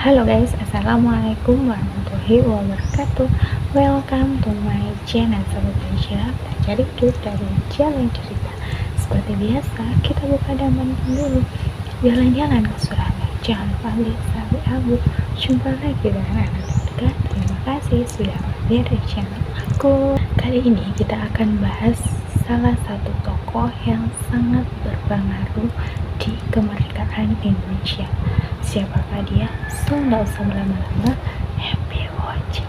Halo guys, assalamualaikum warahmatullahi wabarakatuh. Welcome to my channel Sahabat Aisyah, belajar hidup dari jalan cerita. Seperti biasa, kita buka dan menonton dulu. Jalan-jalan ke Surabaya, jangan lupa beli sawi abu. Jumpa lagi dengan anak terdekat. Terima kasih sudah mampir di channel aku. Kali ini kita akan bahas salah satu tokoh yang sangat berpengaruh di kemerdekaan Indonesia. Siapakah dia? So, nggak usah berlama-lama. Happy watching.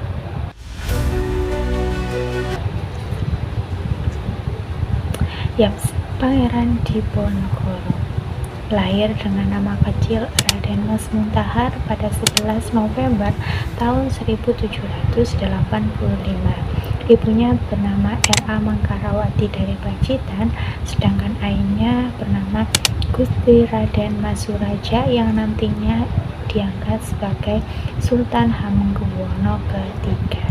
Yaps, Pangeran Diponegoro. Lahir dengan nama kecil Raden Mas Muntahar pada 11 November tahun 1785. Ibunya bernama R.A. Mangkarawati dari Pacitan, sedangkan ayahnya bernama Gusti Raden Mas Suraja yang nantinya diangkat sebagai Sultan Hamengkubuwono III.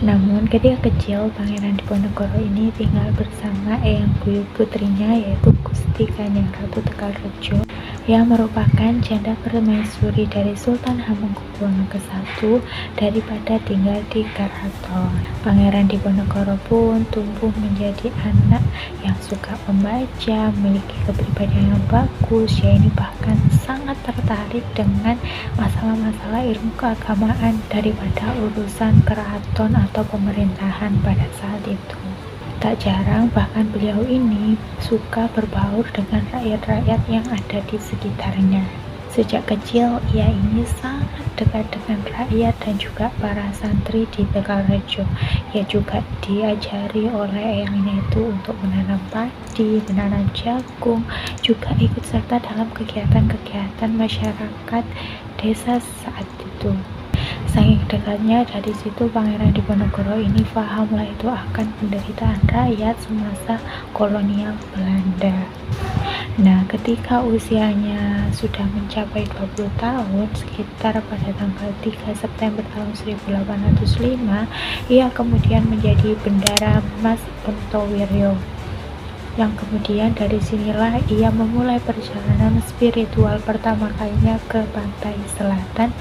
Namun ketika kecil, Pangeran Diponegoro ini tinggal bersama eyang buyut putrinya, yaitu Gusti Kanjeng Ratu Tegalrejo, yang merupakan janda permaisuri dari Sultan Hamengkubuwono I daripada tinggal di keraton. Pangeran Diponegoro pun tumbuh menjadi anak yang suka membaca, memiliki kepribadian yang bagus, yaitu bahkan sangat tertarik dengan masalah-masalah ilmu keagamaan daripada urusan keraton atau pemerintahan pada saat itu. Tak jarang bahkan beliau ini suka berbaur dengan rakyat-rakyat yang ada di sekitarnya. Sejak kecil ia ini sangat dekat dengan rakyat dan juga para santri di Tegalrejo. Ia juga diajari oleh eyangnya itu untuk menanam padi, menanam jagung, juga ikut serta dalam kegiatan-kegiatan masyarakat desa saat itu. Saking dekatnya, dari situ Pangeran Diponegoro ini pahamlah itu akan penderitaan rakyat semasa kolonial Belanda. Nah, ketika usianya sudah mencapai 20 tahun, sekitar pada tanggal 3 September tahun 1805, ia kemudian menjadi Bendara Mas Ontowiryo. Yang kemudian dari sinilah ia memulai perjalanan spiritual pertama kalinya ke pantai selatan.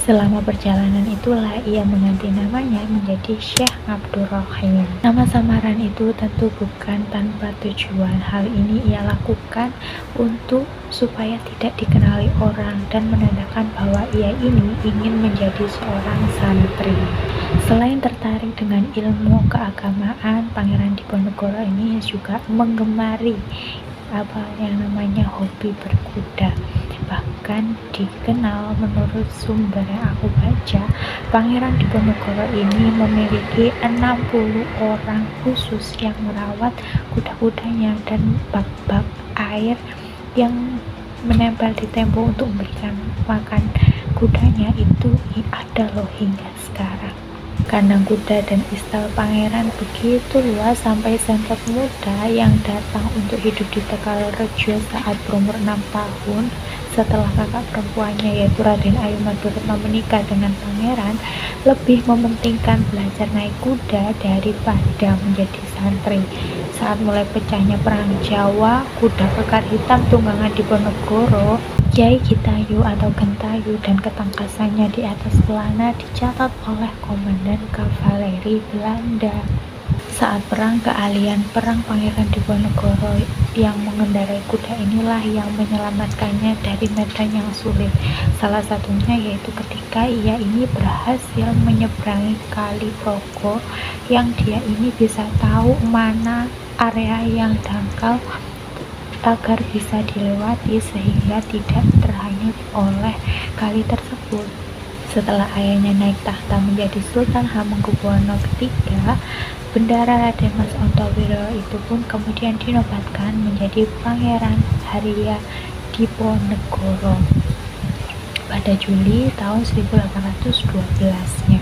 Selama perjalanan itulah ia mengganti namanya menjadi Syekh Abdurrahim. Nama samaran itu tentu bukan tanpa tujuan. Hal ini ia lakukan untuk supaya tidak dikenali orang dan menandakan bahwa ia ini ingin menjadi seorang santri. Selain tertarik dengan ilmu keagamaan, Pangeran Diponegoro ini juga menggemari yang namanya hobi berkuda. Bahkan dikenal menurut sumber yang aku baca, Pangeran Diponegoro ini memiliki 60 orang khusus yang merawat kuda-kudanya, dan bak-bak air yang menempel di tembok untuk memberikan makan kudanya itu ada loh hingga sekarang. Kandang kuda dan istal pangeran begitu luas sampai sempet muda yang datang untuk hidup di Tegalrejo saat berumur 6 tahun setelah kakak perempuannya yaitu Raden Ayu Madurutno menikah dengan pangeran, lebih mementingkan belajar naik kuda daripada menjadi santri. Saat mulai pecahnya perang Jawa, kuda kekar hitam tunggangan Diponegoro, Kyai Gitayu atau Gentayu, dan ketangkasannya di atas pelana dicatat oleh komandan kavaleri Belanda. Saat perang, keahlian perang Pangeran Diponegoro yang mengendarai kuda inilah yang menyelamatkannya dari medan yang sulit. Salah satunya yaitu ketika ia ini berhasil menyeberangi Kali Progo, yang dia ini bisa tahu mana area yang dangkal agar bisa dilewati sehingga tidak terhanyut oleh kali tersebut. Setelah ayahnya naik tahta menjadi Sultan Hamengkubuwono III, Bendara Raden Mas Ontowiro itu pun kemudian dinobatkan menjadi Pangeran Haria Diponegoro pada Juli tahun 1812-nya.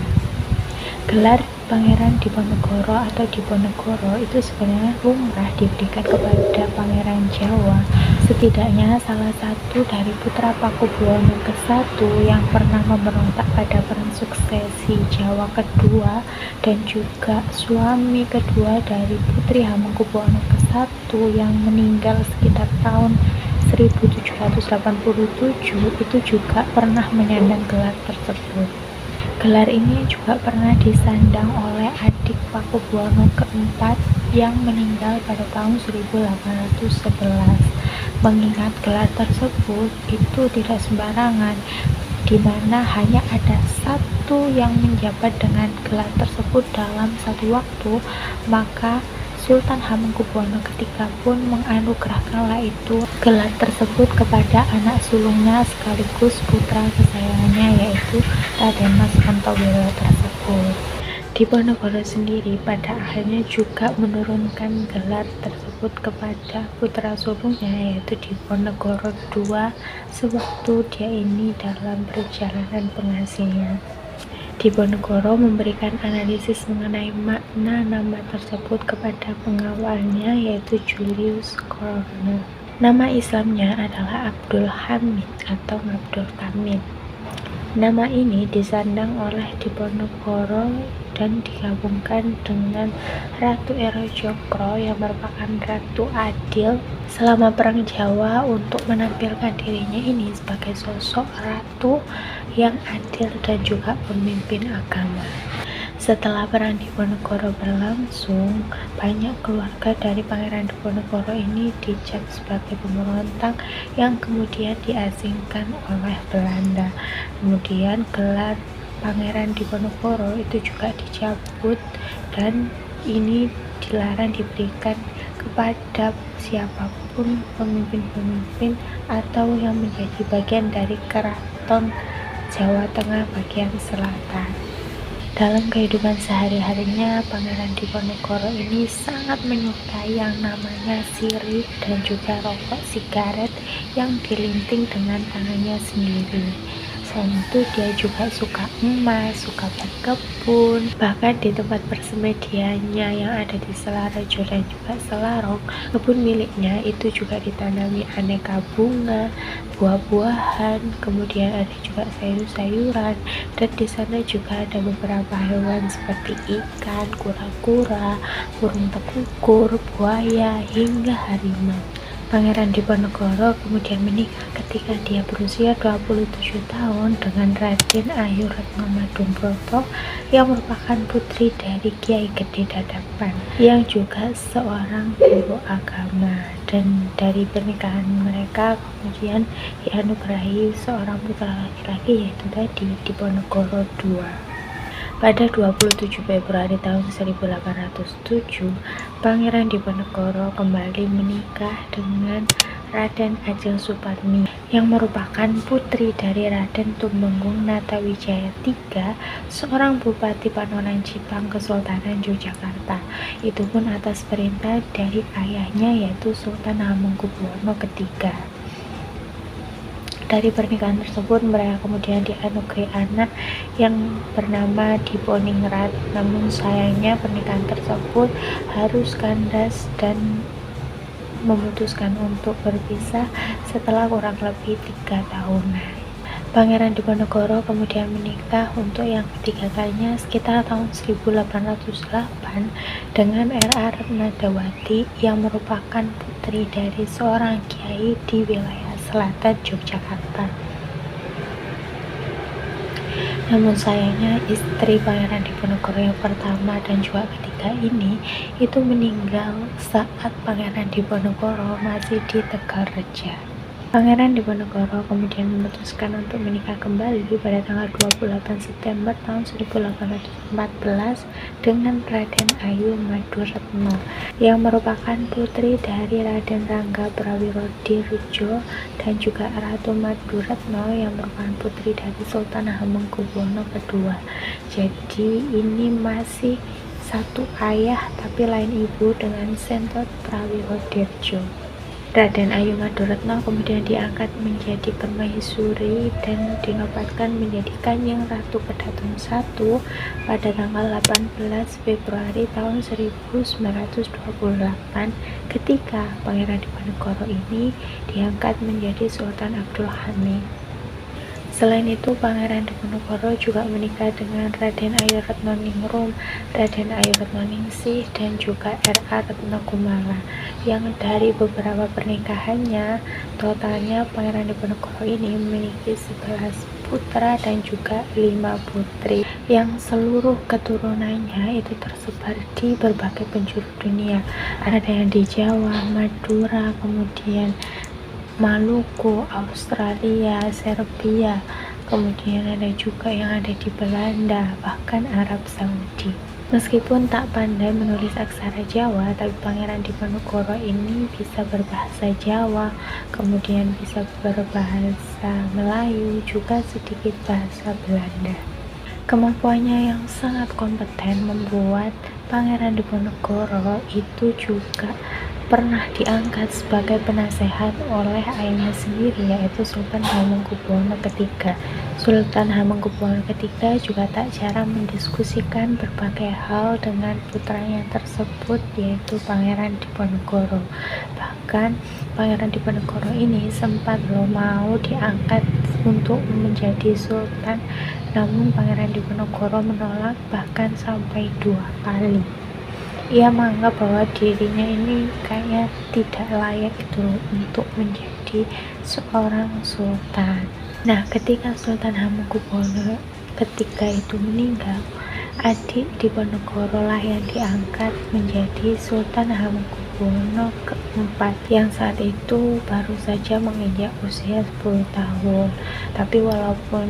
Gelar Pangeran Diponegoro atau Diponegoro itu sebenarnya lumrah diberikan kepada Pangeran Jawa, setidaknya salah satu dari putra Pakubuwono I yang pernah memberontak pada perang suksesi Jawa kedua, dan juga suami kedua dari putri Hamengkubuwono I yang meninggal sekitar tahun 1787 itu juga pernah menyandang gelar tersebut. Gelar ini juga pernah disandang oleh adik Pakubuwono keempat yang meninggal pada tahun 1811. Mengingat gelar tersebut itu tidak sembarangan, di mana hanya ada satu yang menjabat dengan gelar tersebut dalam satu waktu, maka Sultan Hamengkubuwono III pun menganugerahkanlah itu gelar tersebut kepada anak sulungnya sekaligus putra kesayangannya, yaitu Raden Mas Antowilo tersebut. Diponegoro sendiri pada akhirnya juga menurunkan gelar tersebut kepada putra sulungnya, yaitu Diponegoro II, sewaktu dia ini dalam perjalanan pengasihnya. Diponegoro memberikan analisis mengenai makna nama tersebut kepada pengawalnya, yaitu Julius Corner. Nama Islamnya adalah Abdul Hamid atau Abdul Kamil. Nama ini disandang oleh Diponegoro dan digabungkan dengan Ratu Ero Jongkro yang merupakan ratu adil selama Perang Jawa untuk menampilkan dirinya ini sebagai sosok ratu yang adil dan juga pemimpin agama. Setelah Perang Diponegoro berlangsung, banyak keluarga dari Pangeran Diponegoro ini dicap sebagai pemberontak yang kemudian diasingkan oleh Belanda. Kemudian gelar Pangeran Diponegoro itu juga dicabut dan ini dilarang diberikan kepada siapapun pemimpin-pemimpin atau yang menjadi bagian dari keraton Jawa Tengah bagian selatan. Dalam kehidupan sehari-harinya, Pangeran Diponegoro ini sangat menyukai yang namanya sirih dan juga rokok sigaret yang dilinting dengan tangannya sendiri. Selain itu dia juga suka emas, suka berkebun, bahkan di tempat persemediannya yang ada di Selarejo dan juga Selarong, kebun miliknya itu juga ditanami aneka bunga, buah-buahan, kemudian ada juga sayur-sayuran, dan di sana juga ada beberapa hewan seperti ikan, kura-kura, burung tekukur, buaya, hingga harimau. Pangeran Diponegoro kemudian menikah ketika dia berusia 27 tahun dengan Raden Ayu Retno Madumbroto yang merupakan putri dari Kiai Gede Dadapan yang juga seorang guru agama, dan dari pernikahan mereka kemudian dianugerahi seorang putra laki-laki, yaitu tadi Diponegoro II. Pada 27 Februari tahun 1807, Pangeran Diponegoro kembali menikah dengan Raden Ajeng Suparmi yang merupakan putri dari Raden Tumenggung Natawijaya III, seorang bupati Panonan Cipang Kesultanan Yogyakarta. Itu pun atas perintah dari ayahnya, yaitu Sultan Hamengkubuwono III. Dari pernikahan tersebut mereka kemudian dianugerahi anak yang bernama Diponingrat. Namun sayangnya pernikahan tersebut harus kandas dan memutuskan untuk berpisah setelah kurang lebih 3 tahunan. Pangeran Diponegoro kemudian menikah untuk yang ketiga kalinya sekitar tahun 1808 dengan R.A. Retnadawati yang merupakan putri dari seorang kiai di wilayah selatan Yogyakarta. Namun sayangnya istri Pangeran Diponegoro yang pertama dan juga ketiga ini itu meninggal saat Pangeran Diponegoro masih di Tegalreja. Pangeran Diponegoro kemudian memutuskan untuk menikah kembali pada tanggal 28 September tahun 1814 dengan Raden Ayu Maduretno yang merupakan putri dari Raden Rangga Prawirodirjo dan juga Ratu Maduretno yang merupakan putri dari Sultan Hamengkubuwono II. Jadi ini masih satu ayah tapi lain ibu dengan Sentot Prawirodirjo. Raden Ayu Maduretno kemudian diangkat menjadi permaisuri dan dinobatkan menjadi Kanjeng Ratu Kedaton I pada tanggal 18 Februari tahun 1928 ketika Pangeran Diponegoro ini diangkat menjadi Sultan Abdul Hamid. Selain itu, Pangeran Diponegoro juga menikah dengan Raden Ayu Retnoningrum, Raden Ayu Retnoningsih, dan juga R.A. Retnokumala. Yang dari beberapa pernikahannya, totalnya Pangeran Diponegoro ini memiliki 11 putra dan juga 5 putri, yang seluruh keturunannya itu tersebar di berbagai penjuru dunia. Ada yang di Jawa, Madura, kemudian Maluku, Australia, Serbia, kemudian ada juga yang ada di Belanda, bahkan Arab Saudi. Meskipun tak pandai menulis aksara Jawa, tapi Pangeran Diponegoro ini bisa berbahasa Jawa, kemudian bisa berbahasa Melayu, juga sedikit bahasa Belanda. Kemampuannya yang sangat kompeten membuat Pangeran Diponegoro itu juga pernah diangkat sebagai penasehat oleh ayahnya sendiri, yaitu Sultan Hamengkubuwono III. Sultan Hamengkubuwono III juga tak jarang mendiskusikan berbagai hal dengan putranya tersebut, yaitu Pangeran Diponegoro. Bahkan Pangeran Diponegoro ini sempat mau diangkat untuk menjadi sultan, namun Pangeran Diponegoro menolak bahkan sampai 2 kali. Ia menganggap bahwa dirinya ini kayaknya tidak layak itu untuk menjadi seorang sultan. Nah, ketika Sultan Hamengkubuwono ketika itu meninggal, adik Diponegoro lah yang diangkat menjadi Sultan Hamengkubuwono keempat, yang saat itu baru saja menginjak usia 10 tahun. Tapi walaupun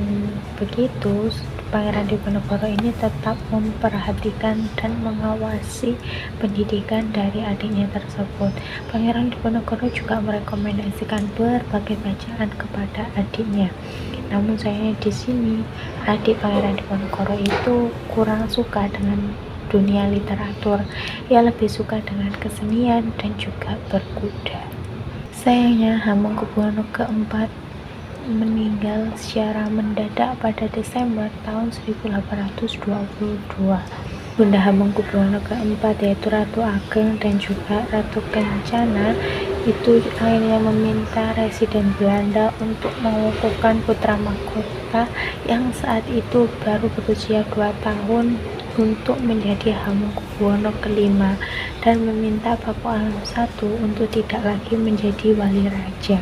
begitu, Pangeran Diponegoro ini tetap memperhatikan dan mengawasi pendidikan dari adiknya tersebut. Pangeran Diponegoro juga merekomendasikan berbagai bacaan kepada adiknya. Namun sayangnya di sini adik Pangeran Diponegoro itu kurang suka dengan dunia literatur. Ia lebih suka dengan kesenian dan juga berkuda. Sayangnya Hamengkubuwono keempat meninggal secara mendadak pada Desember tahun 1822. Bunda Hamengkubuwono keempat, yaitu Ratu Ageng dan juga Ratu Kencana, itu akhirnya meminta residen Belanda untuk mengukuhkan putra mahkota yang saat itu baru berusia 2 tahun untuk menjadi Hamengkubuwono kelima, dan meminta Paku Alam I untuk tidak lagi menjadi wali raja.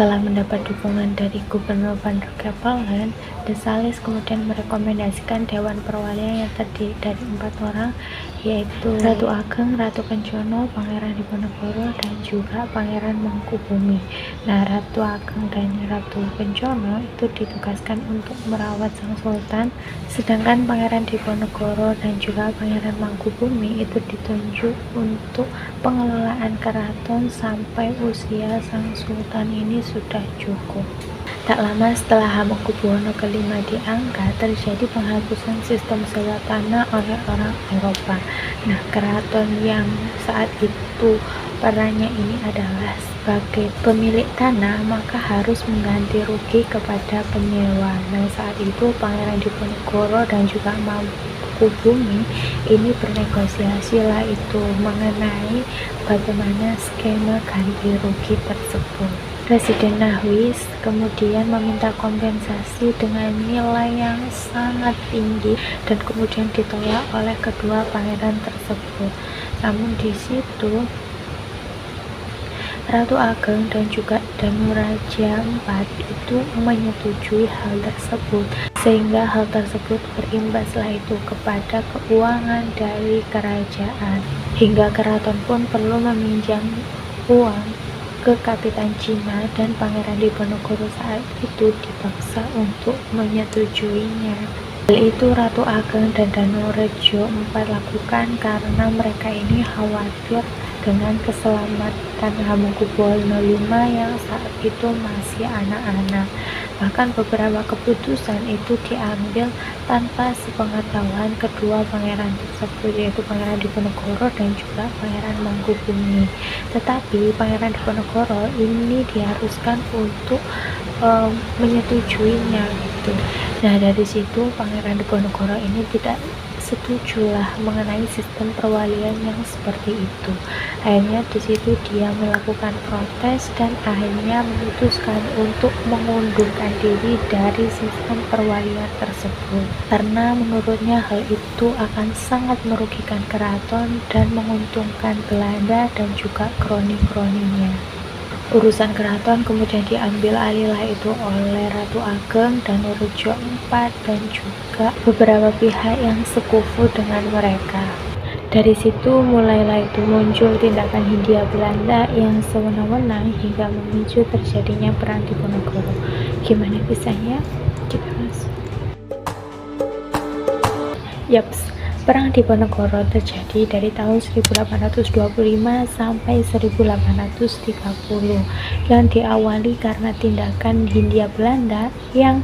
Setelah mendapat dukungan dari Gubernur Bandar Kepulauan, De Salis kemudian merekomendasikan Dewan Perwalian yang terdiri dari 4 orang, yaitu Ratu Ageng, Ratu Kencono, Pangeran Diponegoro, dan juga Pangeran Mangkubumi. Nah, Ratu Ageng dan Ratu Kencono itu ditugaskan untuk merawat sang sultan, sedangkan Pangeran Diponegoro dan juga Pangeran Mangkubumi itu ditunjuk untuk pengelolaan keraton sampai usia sang sultan ini sudah cukup. Tak lama setelah Hamengkubuwono kelima diangkat, terjadi penghapusan sistem sewa tanah oleh orang Eropa. Nah, keraton yang saat itu perannya ini adalah sebagai pemilik tanah, maka harus mengganti rugi kepada penyewa. Nah, saat itu Pangeran Diponegoro dan juga Mangkubumi ini bernegosiasi lah itu mengenai bagaimana skema ganti rugi tersebut. Presiden Nahwis kemudian meminta kompensasi dengan nilai yang sangat tinggi dan kemudian ditolak oleh kedua pangeran tersebut. Namun di situ Ratu Ageng dan juga Danuraja IV itu menyetujui hal tersebut, sehingga hal tersebut berimbaslah itu kepada keuangan dari kerajaan, hingga keraton pun perlu meminjam uang ke Kapitan Cina, dan Pangeran Diponegoro saat itu dipaksa untuk menyetujuinya. Hal itu Ratu Ageng dan Danurejo IV lakukan karena mereka ini khawatir dengan keselamatan Hamengkubuwono V yang saat itu masih anak-anak. Bahkan beberapa keputusan itu diambil tanpa sepengetahuan kedua pangeran tersebut, yaitu Pangeran Diponegoro dan juga Pangeran Mangkubumi. Tetapi Pangeran Diponegoro ini diharuskan untuk menyetujuinya gitu. Nah, dari situ Pangeran Diponegoro ini tidak setujulah mengenai sistem perwalian yang seperti itu. Akhirnya di situ dia melakukan protes dan akhirnya memutuskan untuk mengundurkan diri dari sistem perwalian tersebut, karena menurutnya hal itu akan sangat merugikan keraton dan menguntungkan Belanda dan juga kroni-kroninya. Urusan keraton kemudian diambil alihlah itu oleh Ratu Ageng dan Rujo IV dan juga beberapa pihak yang sekufu dengan mereka. Dari situ mulailah itu muncul tindakan Hindia Belanda yang sewenang-wenang hingga memicu terjadinya Perang Diponegoro. Gimana kisahnya? Kita masuk. Yaps. Perang Diponegoro terjadi dari tahun 1825 sampai 1830 yang diawali karena tindakan Hindia Belanda yang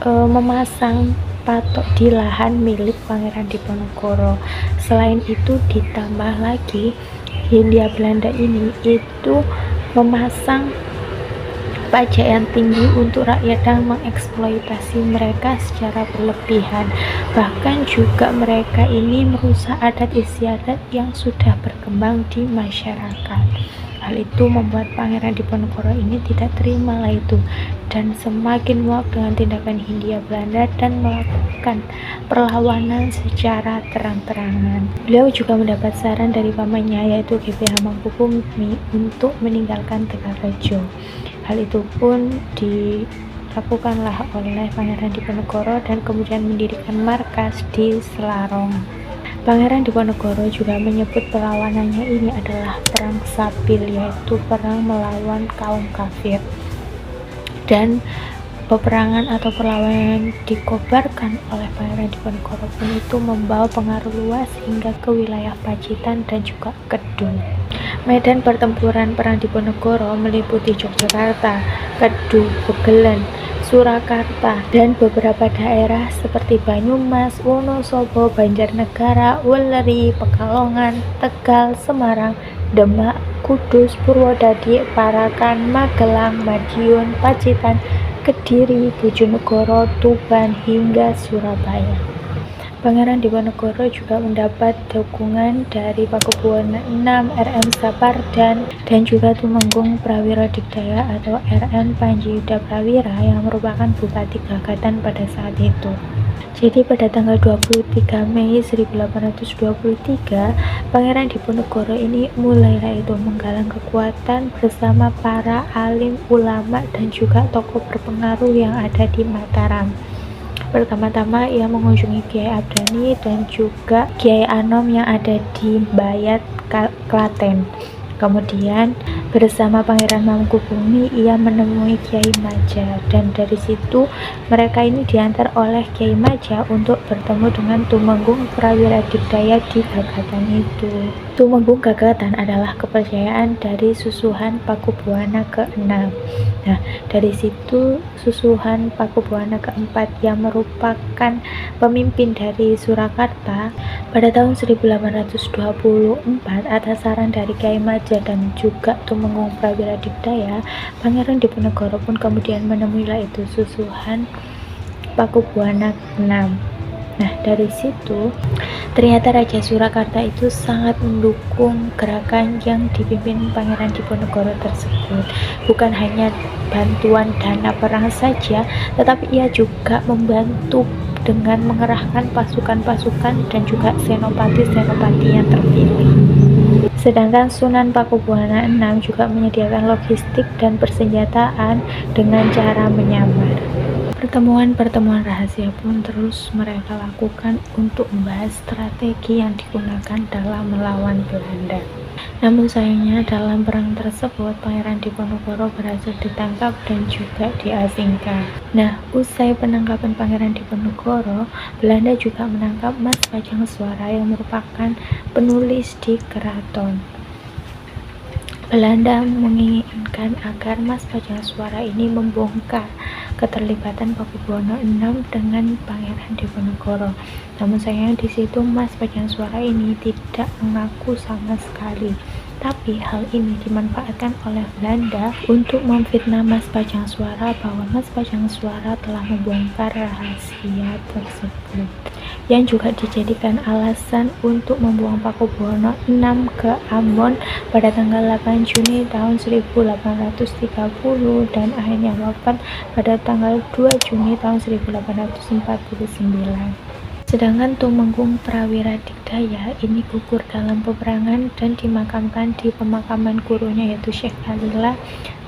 memasang patok di lahan milik Pangeran Diponegoro. Selain itu ditambah lagi Hindia Belanda ini itu memasang pajak yang tinggi untuk rakyat dan mengeksploitasi mereka secara berlebihan. Bahkan juga mereka ini merusak adat istiadat yang sudah berkembang di masyarakat. Hal itu membuat Pangeran Diponegoro ini tidak terima lah itu dan semakin muak dengan tindakan Hindia Belanda dan melakukan perlawanan secara terang-terangan. Beliau juga mendapat saran dari pamannya yaitu GP Hamengkubumi untuk meninggalkan Tegalrejo. Hal itu pun dilakukanlah oleh Pangeran Diponegoro dan kemudian mendirikan markas di Selarong. Pangeran Diponegoro juga menyebut perlawanannya ini adalah perang Sapil, yaitu perang melawan kaum kafir. Dan peperangan atau perlawanan yang dikobarkan oleh Pangeran Diponegoro pun itu membawa pengaruh luas hingga ke wilayah Pacitan dan juga Kedung. Medan pertempuran Perang Diponegoro meliputi Yogyakarta, Kedung, Begelen, Surakarta, dan beberapa daerah seperti Banyumas, Wonosobo, Banjarnegara, Weleri, Pekalongan, Tegal, Semarang, Demak, Kudus, Purwodadi, Parakan, Magelang, Madiun, Pacitan, Kediri, Bojonegoro, Tuban, hingga Surabaya. Pangeran Diponegoro juga mendapat dukungan dari Pakubuwana VI, RM Sapardan, dan juga Tumenggung Prawira Digdaya atau RN Panji Yuda Prawira yang merupakan Bupati Gagatan pada saat itu. Jadi pada tanggal 23 Mei 1823, Pangeran Diponegoro ini mulailah itu menggalang kekuatan bersama para alim ulama dan juga tokoh berpengaruh yang ada di Mataram. Pertama-tama ia mengunjungi Kiai Abdani dan juga Kiai Anom yang ada di Bayat, Klaten. Kemudian bersama Pangeran Mangkubumi ia menemui Kiai Maja dan dari situ mereka ini diantar oleh Kiai Maja untuk bertemu dengan Tumenggung Prawira Digdaya di Gagatan itu. Tumenggung Gagatan adalah kepercayaan dari susuhan Pakubuwana ke-6. Nah, dari situ susuhan Pakubuwana ke-4 yang merupakan pemimpin dari Surakarta pada tahun 1824 atas saran dari Kiai Maja dan juga Tumenggung Prawira Digdaya, Pangeran Diponegoro pun kemudian menemuilah itu susuhan Pakubuwana ke-6. Nah, dari situ ternyata Raja Surakarta itu sangat mendukung gerakan yang dipimpin Pangeran Diponegoro tersebut. Bukan hanya bantuan dana perang saja, tetapi ia juga membantu dengan mengerahkan pasukan-pasukan dan juga senopati-senopati yang terpilih. Sedangkan Sunan Pakubuwana VI juga menyediakan logistik dan persenjataan dengan cara menyamar. Pertemuan-pertemuan rahasia pun terus mereka lakukan untuk membahas strategi yang digunakan dalam melawan Belanda. Namun sayangnya dalam perang tersebut Pangeran Diponegoro berhasil ditangkap dan juga diasingkan. Nah, usai penangkapan Pangeran Diponegoro, Belanda juga menangkap Mas Pajangswara yang merupakan penulis di keraton. Belanda menginginkan agar Mas Pajangswara ini membongkar keterlibatan Pakubuwana VI dengan Pangeran Diponegoro. Namun sayang di situ Mas Pajangswara ini tidak mengaku sama sekali. Tapi hal ini dimanfaatkan oleh Belanda untuk memfitnah Mas Pajang Suara bahwa Mas Pajang Suara telah membongkar rahasia tersebut, yang juga dijadikan alasan untuk membuang Pakubuwono VI ke Ambon pada tanggal 8 Juni tahun 1830 dan akhirnya wafat pada tanggal 2 Juni tahun 1849. Sedangkan Tumenggung Prawira Digdaya ini gugur dalam peperangan dan dimakamkan di pemakaman gurunya yaitu Syekh Khalila,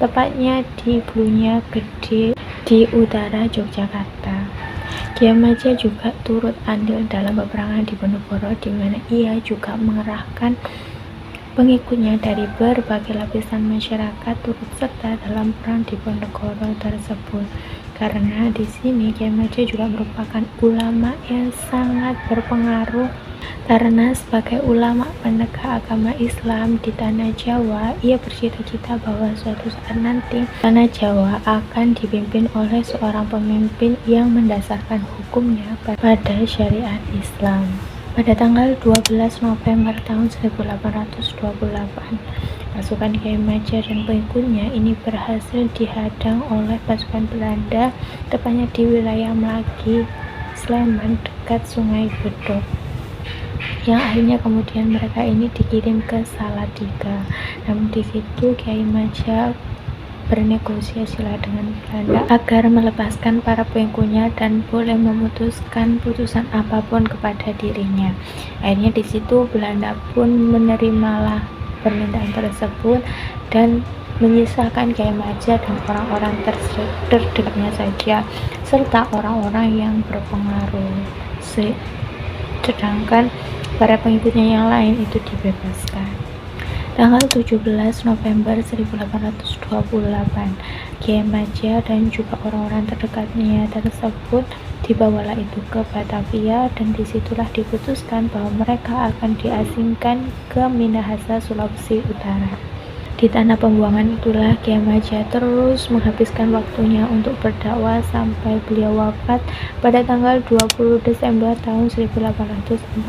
tepatnya di Blunya Gede di utara Yogyakarta. Kyai Maja juga turut andil dalam peperangan di Ponorogo, di mana ia juga mengerahkan pengikutnya dari berbagai lapisan masyarakat turut serta dalam perang di Ponorogo tersebut. Karena di sini Kyai Maja juga merupakan ulama yang sangat berpengaruh, karena sebagai ulama penegak agama Islam di tanah Jawa, ia bercita-cita bahwa suatu saat nanti tanah Jawa akan dipimpin oleh seorang pemimpin yang mendasarkan hukumnya pada syariat Islam. Pada tanggal 12 November tahun 1828, pasukan Kyai Maja dan pengikutnya ini berhasil dihadang oleh pasukan Belanda, tepatnya di wilayah Mlaki, Sleman, dekat Sungai Bedog, yang akhirnya kemudian mereka ini dikirim ke Salatiga. Namun di situ Kyai Maja bernegosiasilah dengan Belanda agar melepaskan para pengikutnya dan boleh memutuskan putusan apapun kepada dirinya. Akhirnya di situ Belanda pun menerimalah permintaan tersebut dan menyisahkan Kyai Maja dan orang-orang terdekatnya saja serta orang-orang yang berpengaruh, sedangkan para pengikutnya yang lain itu dibebaskan. Tanggal 17 November 1828, Kyai Maja dan juga orang-orang terdekatnya tersebut dibawalah itu ke Batavia, dan disitulah diputuskan bahwa mereka akan diasingkan ke Minahasa, Sulawesi Utara. Di tanah pembuangan itulah Kyai Maja terus menghabiskan waktunya untuk berdakwah sampai beliau wafat pada tanggal 20 Desember tahun 1849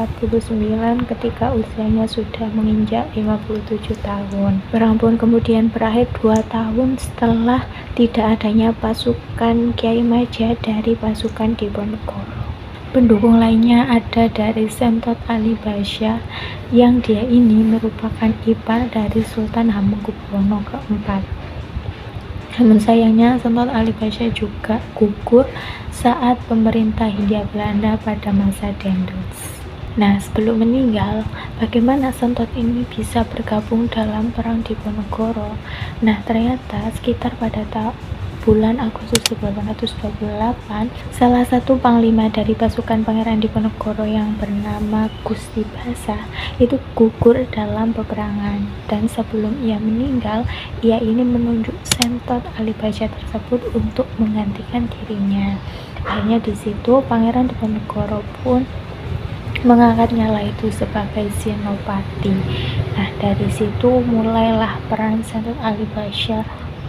ketika usianya sudah menginjak 57 tahun. Perang pun kemudian berakhir 2 tahun setelah tidak adanya pasukan Kyai Maja dari pasukan Diponegoro. Pendukung lainnya ada dari Sentot Ali Basya, yang dia ini merupakan ipar dari Sultan Hamengkubuwono keempat. Namun sayangnya Sentot Ali Basya juga gugur saat pemerintah Hindia Belanda pada masa Dendels. Nah, sebelum meninggal, bagaimana Sentot ini bisa bergabung dalam perang Diponegoro? Nah, ternyata sekitar pada bulan Agustus 1828, salah satu panglima dari pasukan Pangeran Diponegoro yang bernama Gusti Basa itu gugur dalam peperangan, dan sebelum ia meninggal, ia ini menunjuk Sentot Ali Basya tersebut untuk menggantikan dirinya. Akhirnya di situ Pangeran Diponegoro pun mengangkatnya lah itu sebagai Senopati. Nah, dari situ mulailah peran Sentot Ali Basya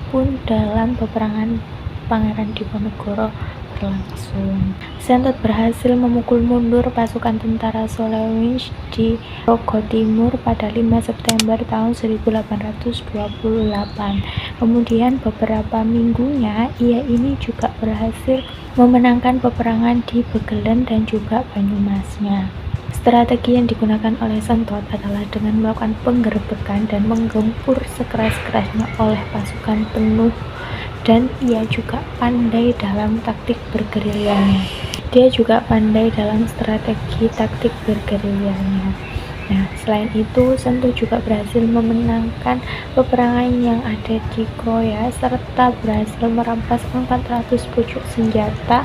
pun dalam peperangan Pangeran Diponegoro berlangsung. Sentot berhasil memukul mundur pasukan tentara Solewich di Rogo Timur pada 5 September tahun 1828. Kemudian beberapa minggunya ia ini juga berhasil memenangkan peperangan di Begelen dan juga Banyumasnya. Strategi yang digunakan oleh Sentot adalah dengan melakukan penggerbekan dan menggempur sekeras-kerasnya oleh pasukan penuh, dan ia juga pandai dalam taktik bergerilyanya. Dia juga pandai dalam strategi taktik bergerilyanya. Nah, selain itu, Sentot juga berhasil memenangkan peperangan yang ada di Kroya serta berhasil merampas 400 pucuk senjata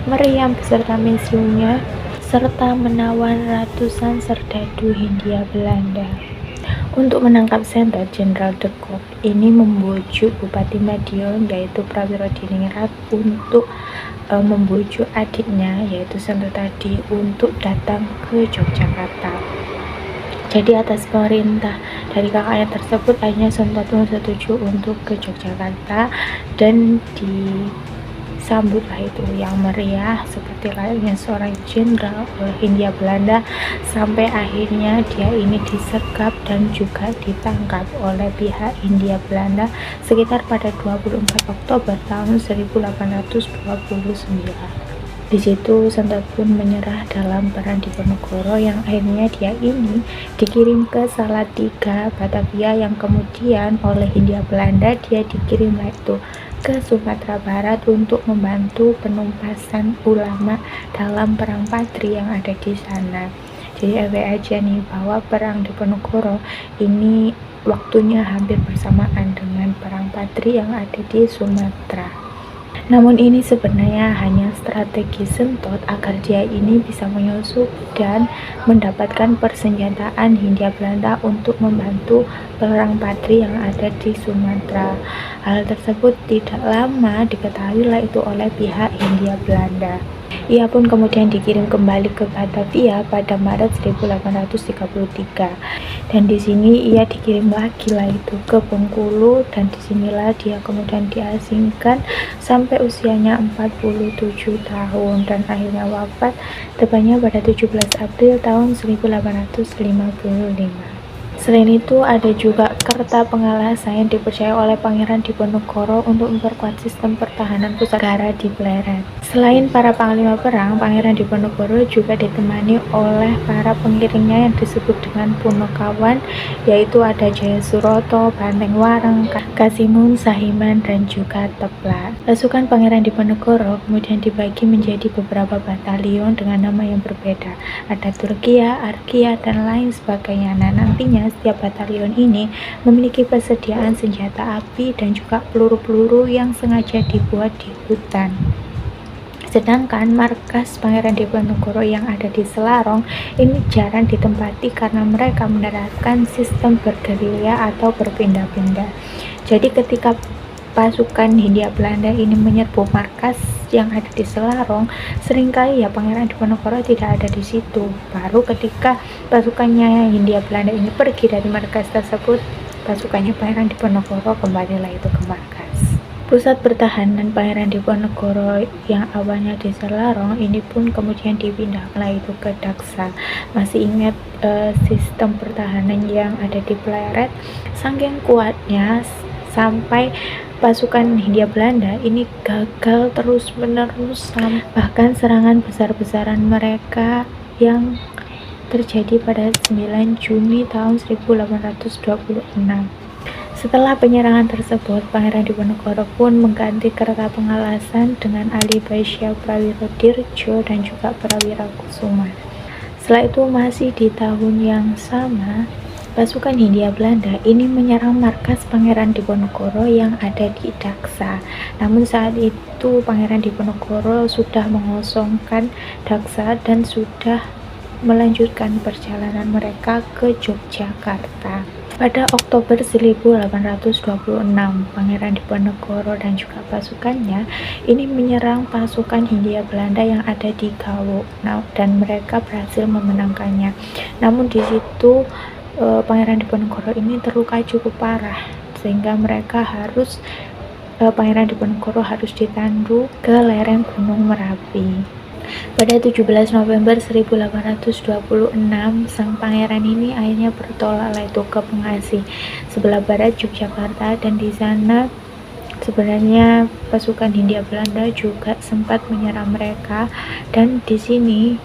meriam beserta misiunya, serta menawan ratusan serdadu Hindia Belanda. Untuk menangkap Sentot, Jenderal de Kock ini membujuk Bupati Madiun yaitu Prawiro Diningrat untuk membujuk adiknya yaitu Sentot tadi untuk datang ke Yogyakarta. Jadi atas perintah dari kakaknya tersebut, akhirnya Sentot pun setuju untuk ke Yogyakarta, dan di disambutlah itu yang meriah seperti layaknya seorang jenderal oleh Hindia Belanda, sampai akhirnya dia ini disergap dan juga ditangkap oleh pihak Hindia Belanda sekitar pada 24 Oktober tahun 1829. Di situ Santo pun menyerah dalam perang Diponegoro yang akhirnya dia ini dikirim ke Salatiga, Batavia, yang kemudian oleh Hindia Belanda dia dikirim itu ke Sumatera Barat untuk membantu penumpasan ulama dalam perang Patri yang ada di sana. Jadi aja nih bahwa perang Diponegoro ini waktunya hampir bersamaan dengan perang Patri yang ada di Sumatera. Namun ini sebenarnya hanya strategi Sentot agar dia ini bisa menyusup dan mendapatkan persenjataan Hindia Belanda untuk membantu perang Patri yang ada di Sumatera. Hal tersebut tidak lama diketahui itu oleh pihak Hindia Belanda. Ia pun kemudian dikirim kembali ke Batavia pada Maret 1833, dan di sini ia dikirim lagi itu ke Bengkulu, dan disinilah dia kemudian diasingkan sampai usianya 47 tahun dan akhirnya wafat tepatnya pada 17 April tahun 1855. Selain itu, ada juga Kerta Pengalasa yang dipercaya oleh Pangeran Diponegoro untuk memperkuat sistem pertahanan pusat negara di Pleret. Selain para panglima perang, Pangeran Diponegoro juga ditemani oleh para pengiringnya yang disebut dengan Punokawan, yaitu ada Jaya Suroto, Banteng Wareng, Kasimun, Sahiman, dan juga Tepla. Pasukan Pangeran Diponegoro kemudian dibagi menjadi beberapa batalion dengan nama yang berbeda. Ada Turkia, Arkia, dan lain sebagainya. Nah, nantinya setiap batalion ini memiliki persediaan senjata api dan juga peluru-peluru yang sengaja dibuat di hutan. Sedangkan markas Pangeran Diponegoro yang ada di Selarong ini jarang ditempati karena mereka menerapkan sistem bergerilya atau berpindah-pindah. Jadi ketika pasukan Hindia Belanda ini menyerbu markas yang ada di Selarong, seringkali Pangeran Diponegoro tidak ada di situ. Baru ketika pasukannya Hindia Belanda ini pergi dari markas tersebut, pasukannya Pangeran Diponegoro kembalilah itu ke markas. Pusat pertahanan Pangeran Diponegoro yang awalnya di Selarong ini pun kemudian dipindahlah itu ke Daksa. Masih ingat sistem pertahanan yang ada di Pleret? Saking kuatnya sampai pasukan Hindia Belanda ini gagal terus-menerus, bahkan serangan besar-besaran mereka yang terjadi pada 9 Juni tahun 1826. Setelah penyerangan tersebut, Pangeran Diponegoro pun mengganti Kerta Pengalasan dengan Ali Baisya Prawiro Dirjo dan juga Prawira Kusuma. Setelah itu masih di tahun yang sama, pasukan Hindia Belanda ini menyerang markas Pangeran Diponegoro yang ada di Daksa. Namun saat itu Pangeran Diponegoro sudah mengosongkan Daksa dan sudah melanjutkan perjalanan mereka ke Yogyakarta. Pada Oktober 1826, Pangeran Diponegoro dan juga pasukannya ini menyerang pasukan Hindia Belanda yang ada di Gawo, dan mereka berhasil memenangkannya. Namun di situ Pangeran Diponegoro ini terluka cukup parah sehingga Pangeran Diponegoro harus ditandu ke lereng Gunung Merapi. Pada 17 November 1826, sang pangeran ini akhirnya bertolak itu ke Pengasih, sebelah barat Yogyakarta, dan di sana sebenarnya pasukan Hindia Belanda juga sempat menyerang mereka, dan di sini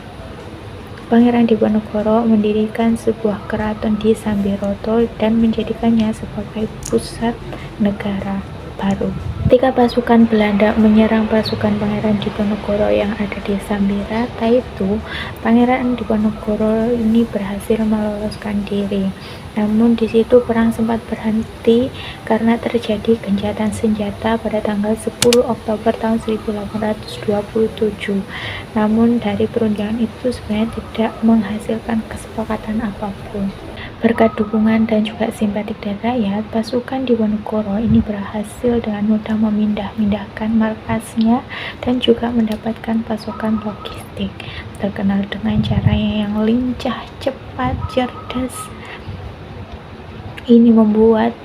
Pangeran Diponegoro mendirikan sebuah keraton di Sambiroto dan menjadikannya sebagai pusat negara baru. Ketika pasukan Belanda menyerang pasukan Pangeran Diponegoro yang ada di Sambirata itu, Pangeran Diponegoro ini berhasil meloloskan diri. Namun di situ perang sempat berhenti karena terjadi gencatan senjata pada tanggal 10 Oktober tahun 1827. Namun dari perundingan itu sebenarnya tidak menghasilkan kesepakatan apapun. Berkat dukungan dan juga simpatik dari rakyat, pasukan Diponegoro ini berhasil dengan mudah memindah-mindahkan markasnya dan juga mendapatkan pasokan logistik. Terkenal dengan caranya yang lincah, cepat, cerdas. Ini membuat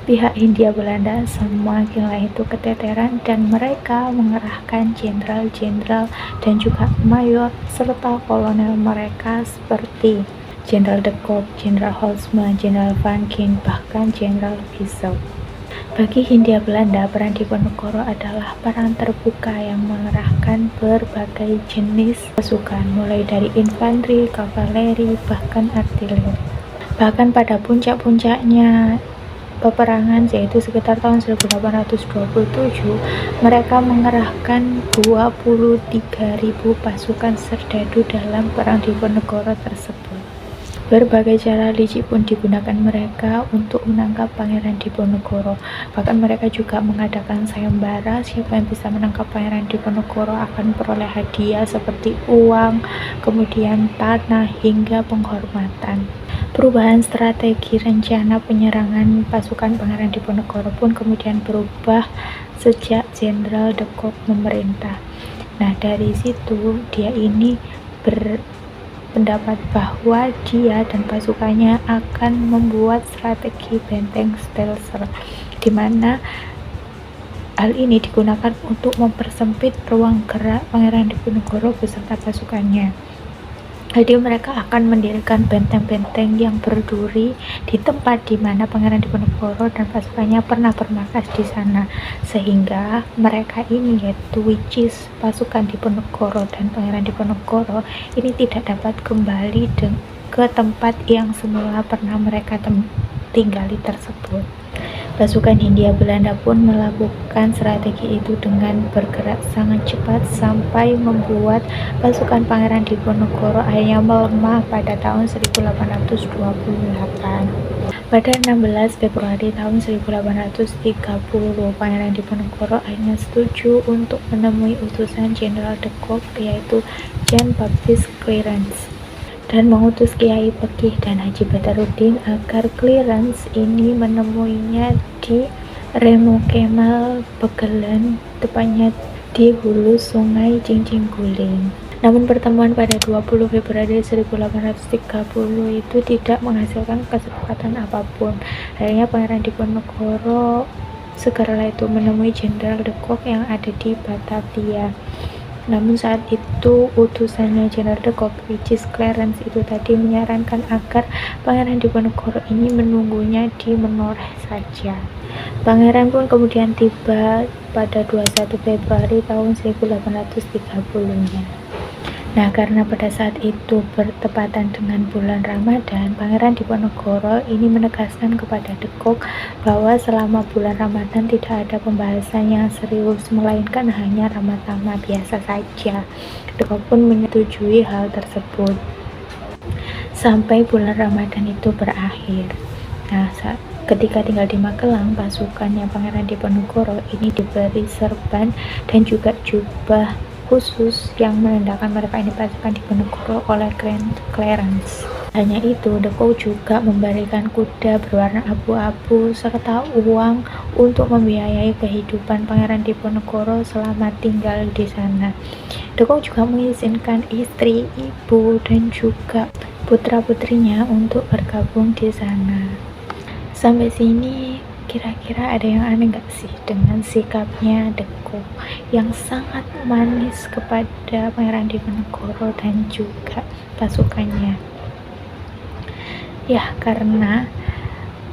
Pihak Hindia Belanda semakin itu keteteran dan mereka mengerahkan jenderal-jenderal dan juga mayor serta kolonel mereka seperti Jenderal de Kock, Jenderal Holtzman, Jenderal Van Gien, bahkan Jenderal Wissel. Bagi Hindia Belanda, peran Diponegoro adalah peran terbuka yang mengerahkan berbagai jenis pasukan, mulai dari infanteri, kavaleri, bahkan artileri. Bahkan pada puncak-puncaknya peperangan, yaitu sekitar tahun 1827, mereka mengerahkan 23.000 pasukan serdadu dalam perang Diponegoro tersebut. Berbagai cara licik pun digunakan mereka untuk menangkap Pangeran Diponegoro. Bahkan mereka juga mengadakan sayembara, siapa yang bisa menangkap Pangeran Diponegoro akan peroleh hadiah seperti uang, kemudian tanah, hingga penghormatan. Perubahan strategi rencana penyerangan pasukan Pangeran Diponegoro pun kemudian berubah sejak Jenderal de Kock memerintah. Nah, dari situ dia ini berpendapat bahwa dia dan pasukannya akan membuat strategi benteng Stelzer, di mana hal ini digunakan untuk mempersempit ruang gerak Pangeran Diponegoro beserta pasukannya. Jadi mereka akan mendirikan benteng-benteng yang berduri di tempat di mana Pangeran Diponegoro dan pasukannya pernah bermarkas di sana, sehingga mereka ini, yaitu which is pasukan Diponegoro dan Pangeran Diponegoro ini tidak dapat kembali ke tempat yang semula pernah mereka tinggali tersebut. Pasukan Hindia Belanda pun melakukan strategi itu dengan bergerak sangat cepat sampai membuat pasukan Pangeran Diponegoro akhirnya melemah pada tahun 1828. Pada 16 Februari tahun 1830, Pangeran Diponegoro akhirnya setuju untuk menemui utusan Jenderal de Kock, yaitu Jean-Baptiste Clarence, dan mengutus Kiai Pekih dan Haji Badarudin agar Clarence ini menemuinya di Remo Kemal Begelen, tepatnya di hulu sungai Jingjing Guling. Namun pertemuan pada 20 Februari 1830 itu tidak menghasilkan kesepakatan apapun. Akhirnya Pangeran Diponegoro segera itu menemui Jenderal de Kock yang ada di Batavia. Namun saat itu utusannya Jenderal de Kock, which is Clarence itu tadi, menyarankan agar Pangeran Diponegoro ini menunggunya di Menoreh saja. Pangeran pun kemudian tiba pada 21 Februari tahun 1830-nya. Nah, karena pada saat itu bertepatan dengan bulan Ramadan, Pangeran Diponegoro ini menegaskan kepada de Kock bahwa selama bulan Ramadan tidak ada pembahasan yang serius, melainkan hanya ramah tamah biasa saja. De Kock pun menyetujui hal tersebut sampai bulan Ramadan itu berakhir. Nah, ketika tinggal di Magelang, pasukannya Pangeran Diponegoro ini diberi serban dan juga jubah khusus yang menandakan mereka ini pasukan Diponegoro oleh Clarence. Hanya itu, de Kock juga memberikan kuda berwarna abu-abu serta uang untuk membiayai kehidupan Pangeran Diponegoro selama tinggal di sana. De Kock juga mengizinkan istri, ibu, dan juga putra-putrinya untuk bergabung di sana. Sampai sini kira-kira ada yang aneh gak sih dengan sikapnya de Kock yang sangat manis kepada Pangeran Diponegoro dan juga pasukannya? Ya, karena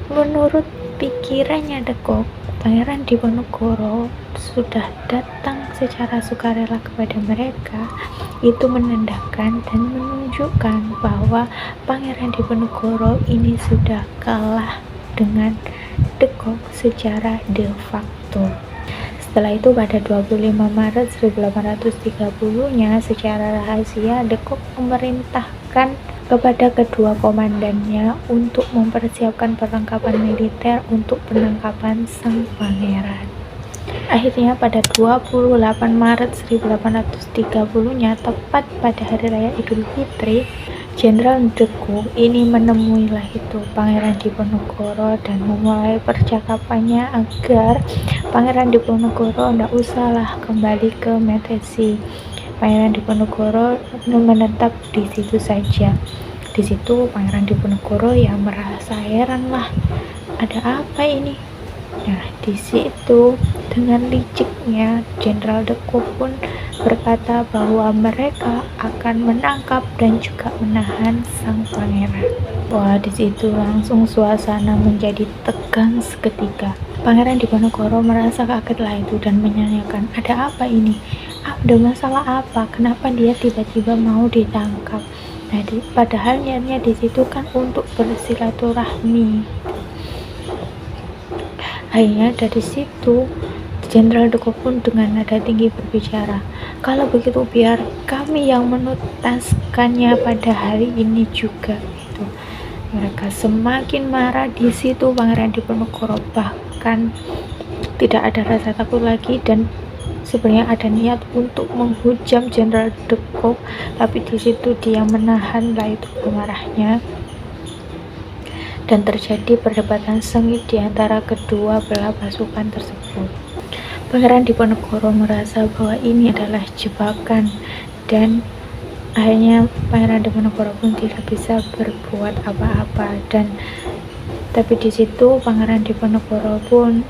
menurut pikirannya de Kock, Pangeran Diponegoro sudah datang secara sukarela kepada mereka, itu menandakan dan menunjukkan bahwa Pangeran Diponegoro ini sudah kalah dengan de Kock secara de facto. Setelah itu pada 25 Maret 1830-nya secara rahasia de Kock memerintahkan kepada kedua komandannya untuk mempersiapkan perlengkapan militer untuk penangkapan sang pangeran. Akhirnya pada 28 Maret 1830-nya, tepat pada hari raya Idul Fitri, Jenderal de Kock ini menemuilah itu Pangeran Diponegoro dan memulai percakapannya agar Pangeran Diponegoro tidak usahlah kembali ke Metesi. Pangeran Diponegoro menetap di situ saja. Di situ Pangeran Diponegoro ya merasa heran lah, ada apa ini? Nah, di situ dengan liciknya Jenderal Dekoe pun berkata bahwa mereka akan menangkap dan juga menahan sang pangeran. Wah, di situ langsung suasana menjadi tegang seketika. Pangeran Diponegoro merasa kaget lah itu dan menanyakan, ada apa ini? Ada masalah apa? Kenapa dia tiba-tiba mau ditangkap? Nah, padahal niatnya di situ kan untuk bersilaturahmi. Akhirnya dari situ Jenderal Dekoe pun dengan nada tinggi berbicara, kalau begitu biar kami yang menuntaskannya pada hari ini juga. Gitu. Mereka semakin marah. Di situ Pangeran Diponegoro bahkan tidak ada rasa takut lagi dan sebenarnya ada niat untuk menghujam Jenderal Dekoe, tapi di situ dia menahan lah itu amarahnya. Dan terjadi perdebatan sengit di antara kedua belah pasukan tersebut. Pangeran Diponegoro merasa bahwa ini adalah jebakan dan akhirnya Pangeran Diponegoro pun tidak bisa berbuat apa-apa tapi di situ Pangeran Diponegoro pun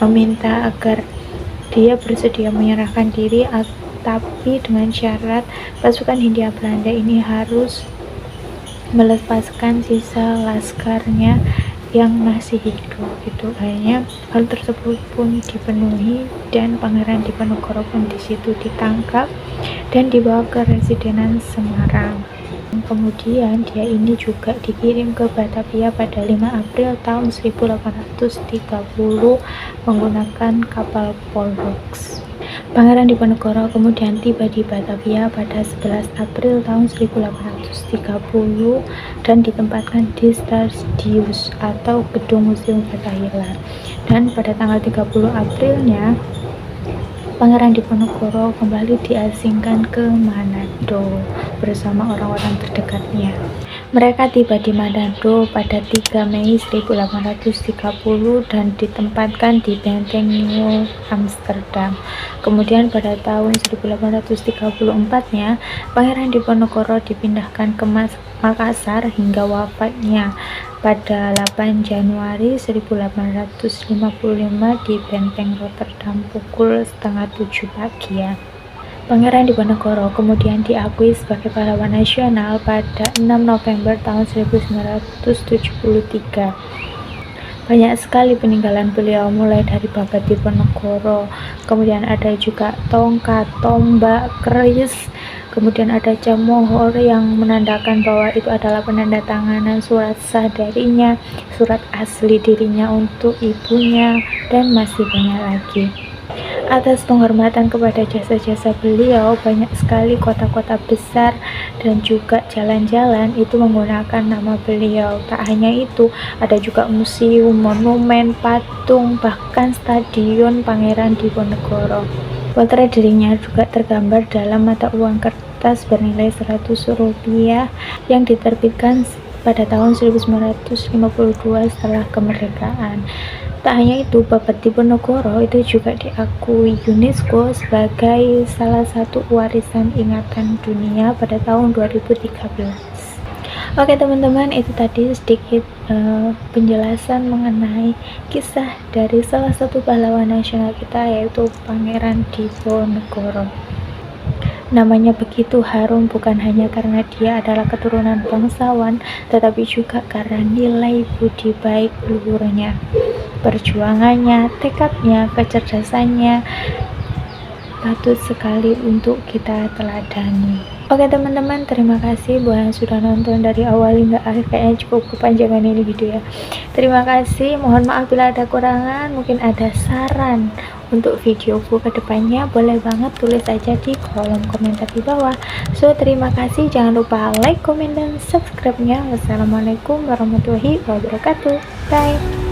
meminta agar dia bersedia menyerahkan diri, tapi dengan syarat pasukan Hindia Belanda ini harus melepaskan sisa laskarnya yang masih hidup. Itu akhirnya hal tersebut pun dipenuhi dan Pangeran Diponegoro pun di situ ditangkap dan dibawa ke residenan Semarang. Kemudian dia ini juga dikirim ke Batavia pada 5 April tahun 1830 menggunakan kapal Polrox. Pangeran Diponegoro kemudian tiba di Batavia pada 11 April tahun 1830 dan ditempatkan di Stadius atau Gedung Museum Fatahillah. Dan pada tanggal 30 Aprilnya Pangeran Diponegoro kembali diasingkan ke Manado bersama orang-orang terdekatnya. Mereka tiba di Manado pada 3 Mei 1830 dan ditempatkan di Benteng New Amsterdam. Kemudian pada tahun 1834-nya, Pangeran Diponegoro dipindahkan ke Makassar hingga wafatnya pada 8 Januari 1855 di Benteng Rotterdam pukul setengah 7 pagi ya. Pangeran Diponegoro kemudian diakui sebagai pahlawan nasional pada 6 November tahun 1973. Banyak sekali peninggalan beliau, mulai dari Babat Diponegoro, kemudian ada juga tongkat, tombak, keris, kemudian ada jam mohor yang menandakan bahwa itu adalah penandatanganan surat sah darinya, surat asli dirinya untuk ibunya, dan masih banyak lagi. Atas penghormatan kepada jasa-jasa beliau, banyak sekali kota-kota besar dan juga jalan-jalan itu menggunakan nama beliau. Tak hanya itu, ada juga museum, monumen, patung, bahkan stadion Pangeran Diponegoro. Potret dirinya juga tergambar dalam mata uang kertas bernilai Rp100 yang diterbitkan pada tahun 1952 setelah kemerdekaan. Tak hanya itu, Babat Diponegoro itu juga diakui UNESCO sebagai salah satu warisan ingatan dunia pada tahun 2013. Oke teman-teman, itu tadi sedikit penjelasan mengenai kisah dari salah satu pahlawan nasional kita, yaitu Pangeran Diponegoro. Namanya begitu harum bukan hanya karena dia adalah keturunan bangsawan, tetapi juga karena nilai budi baik luhurnya, perjuangannya, tekadnya, kecerdasannya patut sekali untuk kita teladani. Oke teman-teman, terima kasih buat yang sudah nonton dari awal hingga akhir. Kayaknya cukup kepanjangan ini video ya. Terima kasih, mohon maaf bila ada kurangan. Mungkin ada saran untuk videoku ke depannya, boleh banget tulis aja di kolom komentar di bawah. So terima kasih, jangan lupa like, komen, dan subscribe-nya. Wassalamualaikum warahmatullahi wabarakatuh. Bye.